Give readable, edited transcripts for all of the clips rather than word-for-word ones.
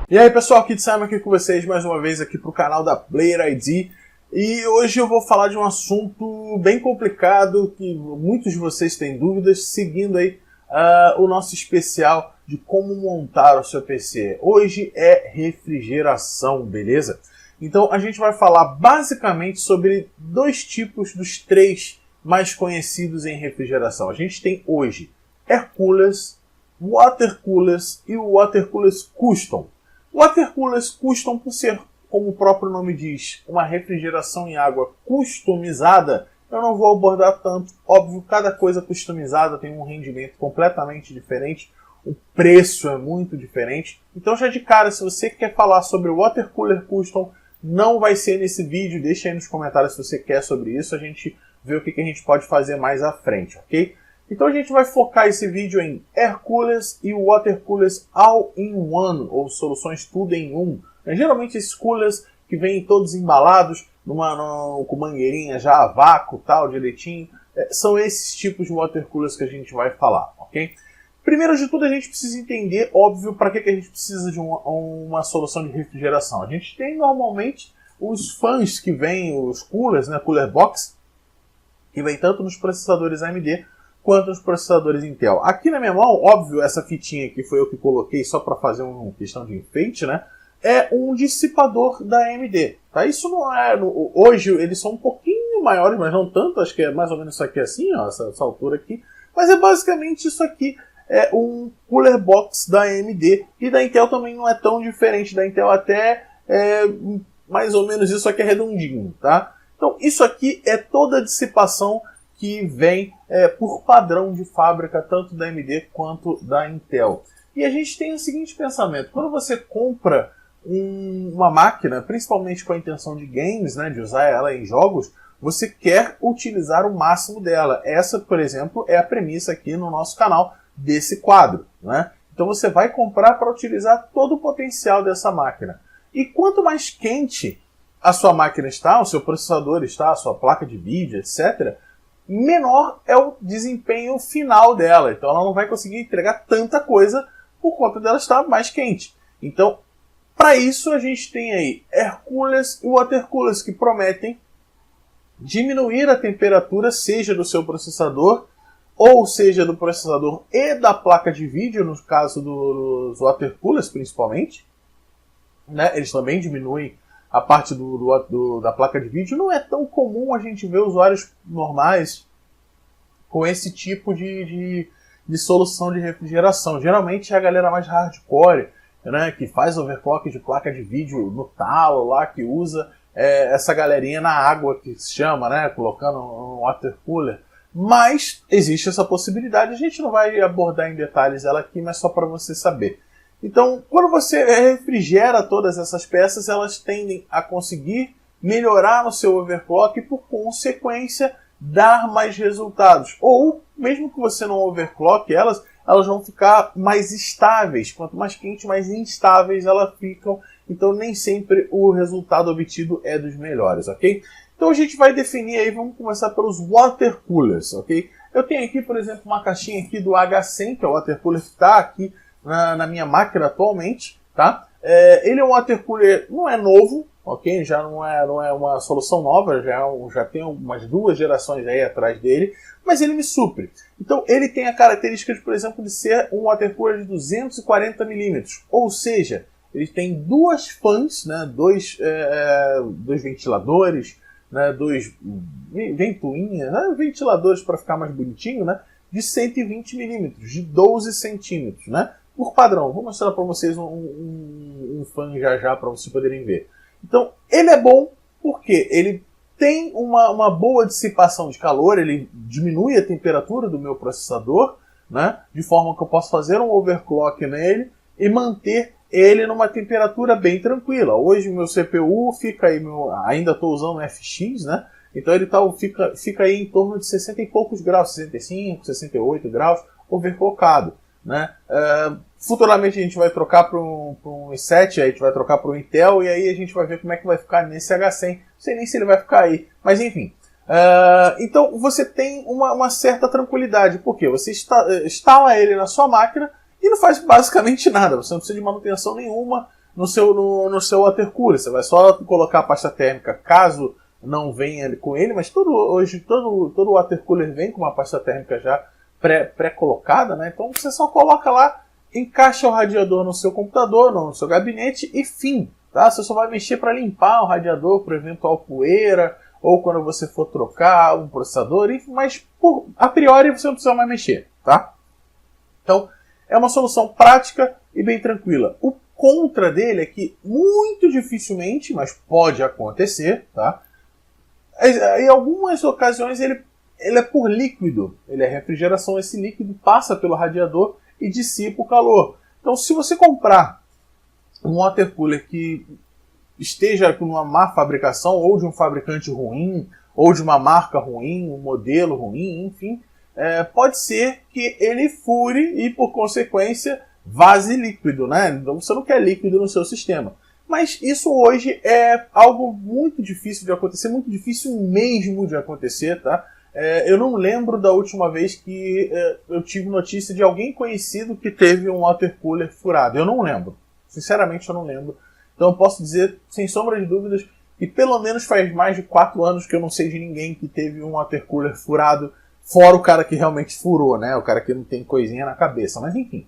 E aí pessoal, Kid Simon aqui com vocês mais uma vez aqui para o canal da Player ID. E hoje eu vou falar de um assunto bem complicado que muitos de vocês têm dúvidas, seguindo aí o nosso especial de como montar o seu PC. Hoje é refrigeração, beleza? Então a gente vai falar basicamente sobre dois tipos dos três mais conhecidos em refrigeração. A gente tem hoje Air Coolers, Water Coolers e o Water Coolers Custom. Water Coolers Custom, por ser, como o próprio nome diz, uma refrigeração em água customizada, eu não vou abordar tanto. Óbvio, cada coisa customizada tem um rendimento completamente diferente, o preço é muito diferente. Então já de cara, se você quer falar sobre o Water Cooler Custom, não vai ser nesse vídeo, deixa aí nos comentários se você quer sobre isso, a gente vê o que a gente pode fazer mais à frente, ok? Então a gente vai focar esse vídeo em Air Coolers e Water Coolers All-in-One, ou soluções tudo em um. Geralmente esses coolers que vêm todos embalados, com mangueirinha já a vácuo, tal, direitinho, são esses tipos de Water Coolers que a gente vai falar, ok? Primeiro de tudo a gente precisa entender, óbvio, para que a gente precisa de uma solução de refrigeração. A gente tem normalmente os fãs que vêm, os coolers, né, Cooler Box, que vem tanto nos processadores AMD quanto nos processadores Intel. Aqui na minha mão, óbvio, essa fitinha aqui foi eu que coloquei só para fazer uma questão de enfeite, né? É um dissipador da AMD. Tá? Isso não é... Hoje eles são um pouquinho maiores, mas não tanto. Acho que é mais ou menos isso aqui assim, ó, essa altura aqui. Mas é basicamente isso aqui. É um cooler box da AMD. E da Intel também não é tão diferente. Da Intel até mais ou menos isso aqui é redondinho, tá? Então isso aqui é toda a dissipação que vem por padrão de fábrica, tanto da AMD quanto da Intel. E a gente tem o seguinte pensamento: quando você compra uma máquina, principalmente com a intenção de games, né, de usar ela em jogos, você quer utilizar o máximo dela. Essa, por exemplo, é a premissa aqui no nosso canal desse quadro, né? Então você vai comprar para utilizar todo o potencial dessa máquina. E quanto mais quente a sua máquina está, o seu processador está, a sua placa de vídeo, etc., menor é o desempenho final dela. Então ela não vai conseguir entregar tanta coisa por conta dela estar mais quente. Então, para isso a gente tem aí Air Coolers e Water Coolers que prometem diminuir a temperatura, seja do seu processador, ou seja do processador e da placa de vídeo, no caso dos Water Coolers principalmente, né? Eles também diminuem a parte da placa de vídeo. Não é tão comum a gente ver usuários normais com esse tipo de solução de refrigeração. Geralmente é a galera mais hardcore, né, que faz overclock de placa de vídeo no talo lá, que usa essa galerinha na água, que se chama, né, colocando um water cooler. Mas existe essa possibilidade, a gente não vai abordar em detalhes ela aqui, mas só para você saber. Então, quando você refrigera todas essas peças, elas tendem a conseguir melhorar no seu overclock e, por consequência, dar mais resultados. Ou, mesmo que você não overclock elas vão ficar mais estáveis. Quanto mais quente, mais instáveis elas ficam. Então, nem sempre o resultado obtido é dos melhores, ok? Então, a gente vai definir aí, vamos começar pelos Water Coolers, ok? Eu tenho aqui, por exemplo, uma caixinha aqui do H100, que é o Water Cooler que está aqui na minha máquina atualmente, tá? Ele é um water cooler, não é novo, ok? Já não é uma solução nova, já tem umas 2 gerações aí atrás dele, mas ele me supre. Então ele tem a característica, por exemplo, de ser um water cooler de 240 mm, ou seja, ele tem 2 fãs, né? dois ventiladores, né? 2 ventoinhas, né? Ventiladores para ficar mais bonitinho, né? De 120 mm, de 12 centímetros, né? Por padrão. Vou mostrar para vocês um fã já para vocês poderem ver. Então, ele é bom porque ele tem uma boa dissipação de calor, ele diminui a temperatura do meu processador, né? De forma que eu posso fazer um overclock nele e manter ele numa temperatura bem tranquila. Hoje o meu CPU fica aí, ainda estou usando o FX, né? Então ele fica aí em torno de 60 e poucos graus, 65, 68 graus, overclockado, né? Futuramente a gente vai trocar para um i7, a gente vai trocar para um Intel, e aí a gente vai ver como é que vai ficar nesse H100. Não sei nem se ele vai ficar aí, mas enfim. Então você tem uma certa tranquilidade, porque você instala ele na sua máquina e não faz basicamente nada, você não precisa de manutenção nenhuma no seu water cooler. Você vai só colocar a pasta térmica caso não venha com ele, mas hoje todo water cooler vem com uma pasta térmica já pré-colocada, né? Então você só coloca lá, encaixa o radiador no seu computador, no seu gabinete e fim. Tá? Você só vai mexer para limpar o radiador por eventual poeira, ou quando você for trocar um processador, mas a priori você não precisa mais mexer. Tá? Então é uma solução prática e bem tranquila. O contra dele é que muito dificilmente, mas pode acontecer, tá? Em algumas ocasiões ele é por líquido, ele é refrigeração, esse líquido passa pelo radiador e dissipa o calor. Então se você comprar um water cooler que esteja com uma má fabricação, ou de um fabricante ruim, ou de uma marca ruim, um modelo ruim, enfim, pode ser que ele fure e por consequência vaze líquido, né? Então você não quer líquido no seu sistema. Mas isso hoje é algo muito difícil de acontecer, muito difícil mesmo de acontecer, tá? Eu não lembro da última vez que eu tive notícia de alguém conhecido que teve um water cooler furado. Eu não lembro. Sinceramente, eu não lembro. Então eu posso dizer, sem sombra de dúvidas, que pelo menos faz mais de 4 anos que eu não sei de ninguém que teve um water cooler furado, fora o cara que realmente furou, né? O cara que não tem coisinha na cabeça, mas enfim.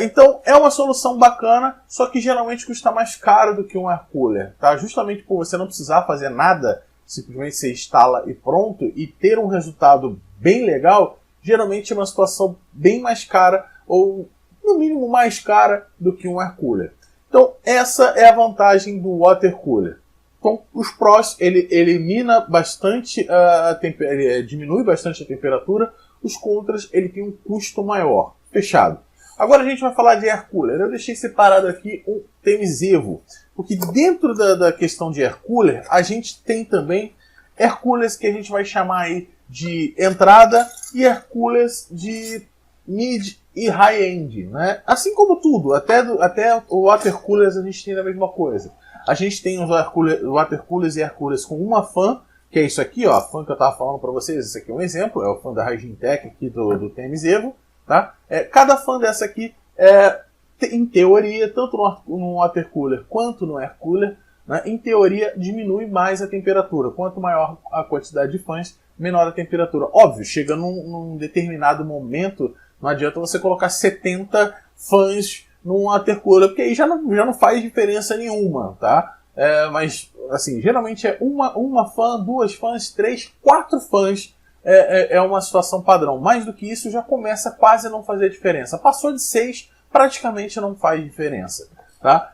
Então é uma solução bacana, só que geralmente custa mais caro do que um air cooler, tá? Justamente por você não precisar fazer nada, simplesmente você instala e pronto, e ter um resultado bem legal, geralmente é uma situação bem mais cara, ou no mínimo mais cara do que um air cooler. Então essa é a vantagem do water cooler. Então os prós, ele elimina bastante, ele diminui bastante a temperatura, os contras, ele tem um custo maior. Fechado. Agora a gente vai falar de air cooler. Eu deixei separado aqui o Themis Evo, porque dentro da questão de air cooler, a gente tem também air coolers que a gente vai chamar aí de entrada e air coolers de mid e high-end, né? Assim como tudo, até o water coolers a gente tem a mesma coisa. A gente tem os water coolers e air coolers com uma fan, que é isso aqui, ó, a fan que eu estava falando para vocês. Esse aqui é um exemplo, é o fan da Hygiene Tech aqui do Themis Evo. Tá? Cada fan dessa aqui, em teoria, tanto no water cooler quanto no air cooler, né, em teoria diminui mais a temperatura. Quanto maior a quantidade de fãs, menor a temperatura. Óbvio, chega num determinado momento, não adianta você colocar 70 fãs num water cooler, porque aí já não faz diferença nenhuma. Tá? Mas, assim, geralmente é uma fã, 2 fãs, 3, 4 fãs. É uma situação padrão. Mais do que isso já começa quase a não fazer diferença. Passou de 6, praticamente não faz diferença. Tá?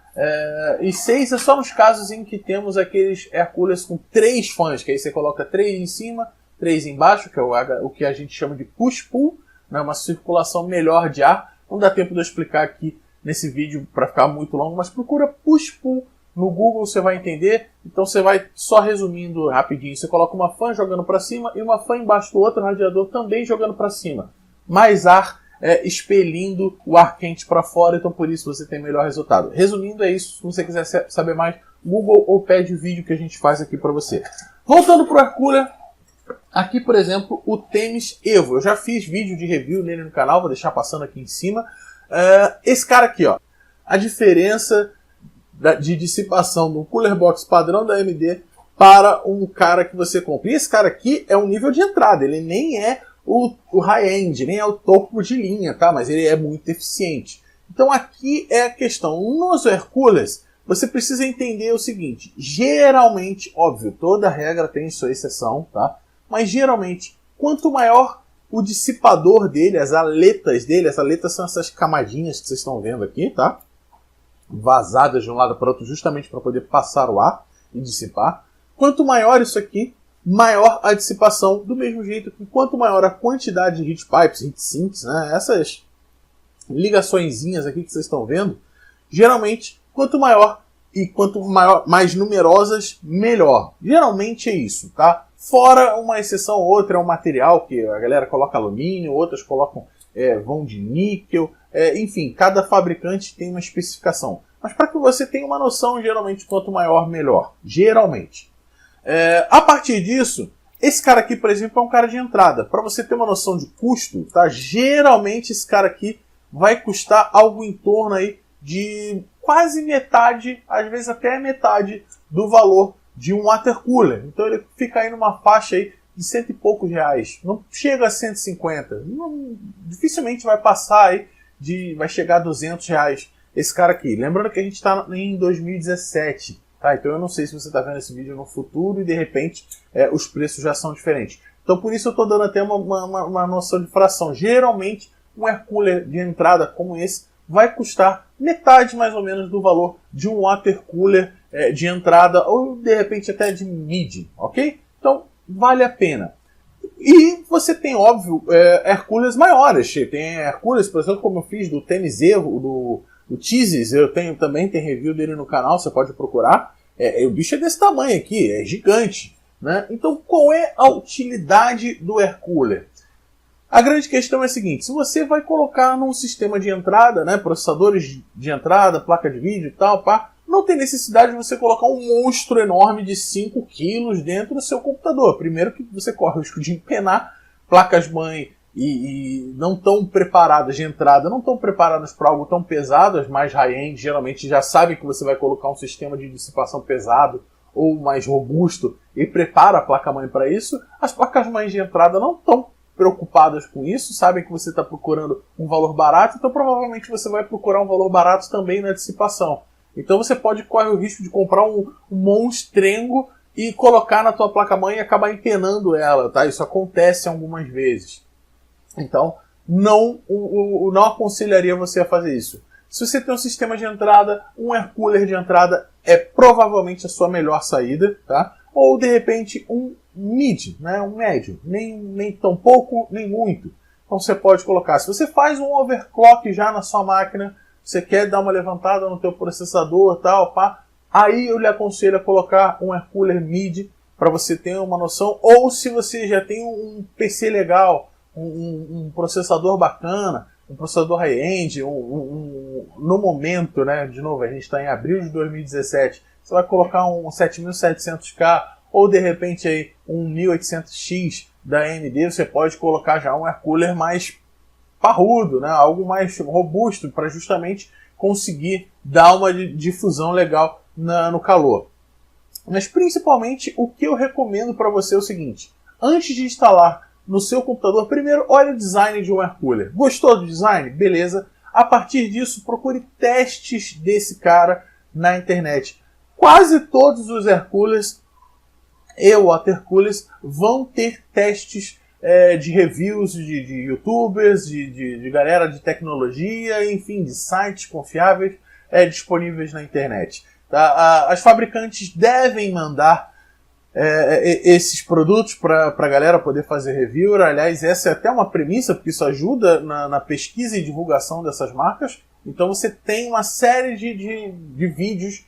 E 6 é só nos casos em que temos aqueles air coolers com 3 fãs, que aí você coloca 3 em cima, 3 embaixo, que é o que a gente chama de push-pull, né? Uma circulação melhor de ar. Não dá tempo de eu explicar aqui nesse vídeo para ficar muito longo, mas procura push-pull no Google, você vai entender. Então você vai, só resumindo rapidinho, você coloca uma fan jogando para cima e uma fan embaixo do outro radiador também jogando para cima. Mais ar expelindo o ar quente para fora, então por isso você tem melhor resultado. Resumindo, é isso. Se você quiser saber mais, Google ou pede o vídeo que a gente faz aqui para você. Voltando para o air cooler, aqui por exemplo o Themis Evo. Eu já fiz vídeo de review nele no canal, vou deixar passando aqui em cima. Esse cara aqui, ó, a diferença de dissipação do cooler box padrão da AMD para um cara que você compra. E esse cara aqui é um nível de entrada, ele nem é o high-end, nem é o topo de linha, tá? Mas ele é muito eficiente. Então aqui é a questão. Nos air coolers, você precisa entender o seguinte: geralmente, óbvio, toda regra tem sua exceção, tá? Mas geralmente, quanto maior o dissipador dele, as aletas dele, as aletas são essas camadinhas que vocês estão vendo aqui, tá? Vazadas de um lado para o outro, justamente para poder passar o ar e dissipar. Quanto maior isso aqui, maior a dissipação, do mesmo jeito que quanto maior a quantidade de heat pipes, heat sinks, né, essas ligaçõezinhas aqui que vocês estão vendo, geralmente, quanto maior e mais numerosas, melhor. Geralmente é isso, tá? Fora uma exceção ou outra, é um material que a galera coloca alumínio, outras colocam vão de níquel, enfim, cada fabricante tem uma especificação. Mas para que você tenha uma noção, geralmente, quanto maior, melhor. Geralmente. A partir disso, esse cara aqui, por exemplo, é um cara de entrada. Para você ter uma noção de custo, tá? Geralmente esse cara aqui vai custar algo em torno aí de quase metade, às vezes até metade do valor de um water cooler. Então ele fica aí numa faixa aí de cento e poucos reais. Não chega a 150. Dificilmente vai passar aí vai chegar a 200 reais esse cara aqui. Lembrando que a gente está em 2017. Tá? Então eu não sei se você está vendo esse vídeo no futuro e de repente os preços já são diferentes. Então por isso eu estou dando até uma noção de fração. Geralmente um air cooler de entrada como esse vai custar metade mais ou menos do valor de um water cooler de entrada ou de repente até de mid, ok? Então vale a pena. E você tem, óbvio, air coolers maiores. Tem air coolers, por exemplo, como eu fiz do TMZ, do Tizes, também tem review dele no canal, você pode procurar. O bicho é desse tamanho aqui, é gigante. Né? Então qual é a utilidade do air cooler? A grande questão é a seguinte: se você vai colocar num sistema de entrada, né, processadores de entrada, placa de vídeo e tal, não tem necessidade de você colocar um monstro enorme de 5 kg dentro do seu computador. Primeiro que você corre o risco de empenar, placas-mãe e não tão preparadas de entrada, não estão preparadas para algo tão pesado. As mais high-end geralmente já sabem que você vai colocar um sistema de dissipação pesado ou mais robusto e prepara a placa-mãe para isso. As placas-mães de entrada não estão preocupadas com isso, sabem que você está procurando um valor barato, então provavelmente você vai procurar um valor barato também na dissipação. Então você pode correr o risco de comprar um monstrengo e colocar na tua placa-mãe e acabar empenando ela, tá? Isso acontece algumas vezes. Então não aconselharia você a fazer isso. Se você tem um sistema de entrada, um air cooler de entrada é provavelmente a sua melhor saída, tá? Ou de repente um mid, né? Um médio, nem tão pouco, nem muito. Então você pode colocar, se você faz um overclock já na sua máquina, você quer dar uma levantada no teu processador e tal, aí eu lhe aconselho a colocar um air cooler mid para você ter uma noção. Ou se você já tem um PC legal, um processador bacana, um processador high-end, no momento, né? De novo, a gente está em abril de 2017, você vai colocar um 7700K ou de repente aí um 1800X da AMD, você pode colocar já um air cooler mais parrudo, né? Algo mais robusto para justamente conseguir dar uma difusão legal no calor. Mas principalmente o que eu recomendo para você é o seguinte: antes de instalar no seu computador, primeiro olhe o design de um air cooler. Gostou do design? Beleza. A partir disso, procure testes desse cara na internet. Quase todos os air coolers e water coolers vão ter testes de reviews de youtubers, de galera de tecnologia, enfim, de sites confiáveis disponíveis na internet. Tá? As fabricantes devem mandar esses produtos para a galera poder fazer review. Aliás, essa é até uma premissa, porque isso ajuda na pesquisa e divulgação dessas marcas. Então você tem uma série de vídeos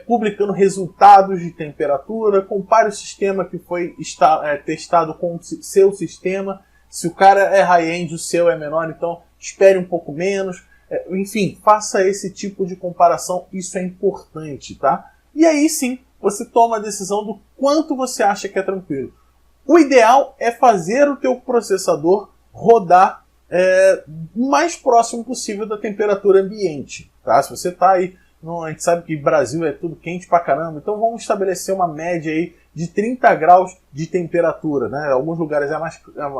publicando resultados de temperatura. Compare o sistema que foi testado com o seu sistema. Se o cara é high-end, o seu é menor, então espere um pouco menos. Enfim, faça esse tipo de comparação, isso é importante, tá? E aí sim, você toma a decisão do quanto você acha que é tranquilo. O ideal é fazer o teu processador rodar o mais próximo possível da temperatura ambiente, tá? Se você está aí, a gente sabe que Brasil é tudo quente pra caramba, então vamos estabelecer uma média aí de 30 graus de temperatura, né? Alguns lugares é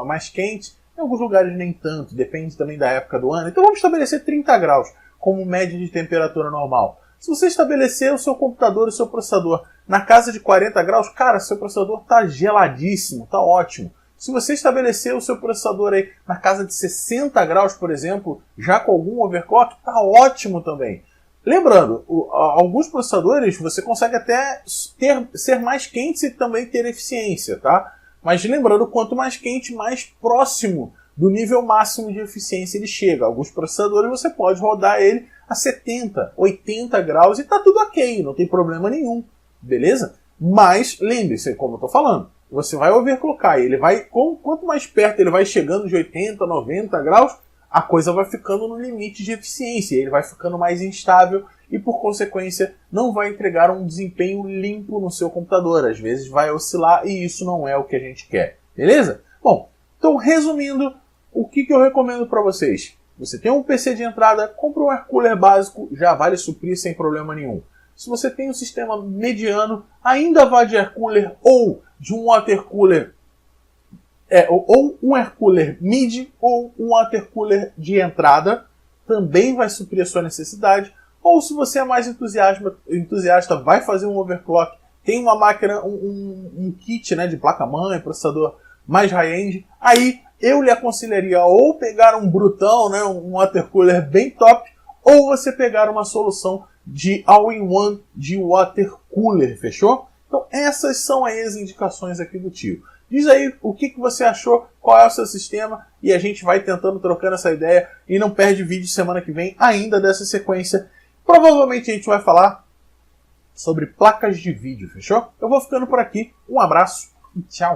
mais quente, em alguns lugares nem tanto, depende também da época do ano. Então vamos estabelecer 30 graus como média de temperatura normal. Se você estabelecer o seu computador e o seu processador na casa de 40 graus, cara, seu processador está geladíssimo, está ótimo. Se você estabelecer o seu processador aí na casa de 60 graus, por exemplo, já com algum overclock, está ótimo também. Lembrando, alguns processadores você consegue até ser mais quentes e também ter eficiência, tá? Mas lembrando, quanto mais quente, mais próximo do nível máximo de eficiência ele chega. Alguns processadores você pode rodar ele a 70, 80 graus e tá tudo ok, não tem problema nenhum, beleza? Mas lembre-se, como eu tô falando, você vai overclockar, ele vai, quanto mais perto ele vai chegando de 80, 90 graus, a coisa vai ficando no limite de eficiência, ele vai ficando mais instável e, por consequência, não vai entregar um desempenho limpo no seu computador. Às vezes vai oscilar e isso não é o que a gente quer, beleza? Bom, então resumindo, o que eu recomendo para vocês? Você tem um PC de entrada, compra um air cooler básico, já vai lhe suprir sem problema nenhum. Se você tem um sistema mediano, ainda vai de air cooler ou de um water cooler, ou um air cooler mid ou um water cooler de entrada, também vai suprir a sua necessidade. Ou se você é mais entusiasta, vai fazer um overclock, tem uma máquina, um kit, né, de placa-mãe, processador mais high-end, aí eu lhe aconselharia ou pegar um brutão, né, um water cooler bem top, ou você pegar uma solução de all-in-one de water cooler, fechou? Então essas são aí as indicações aqui do tio. Diz aí o que você achou, qual é o seu sistema, e a gente vai tentando, trocando essa ideia, e não perde vídeo semana que vem ainda dessa sequência. Provavelmente a gente vai falar sobre placas de vídeo, fechou? Eu vou ficando por aqui, um abraço e tchau!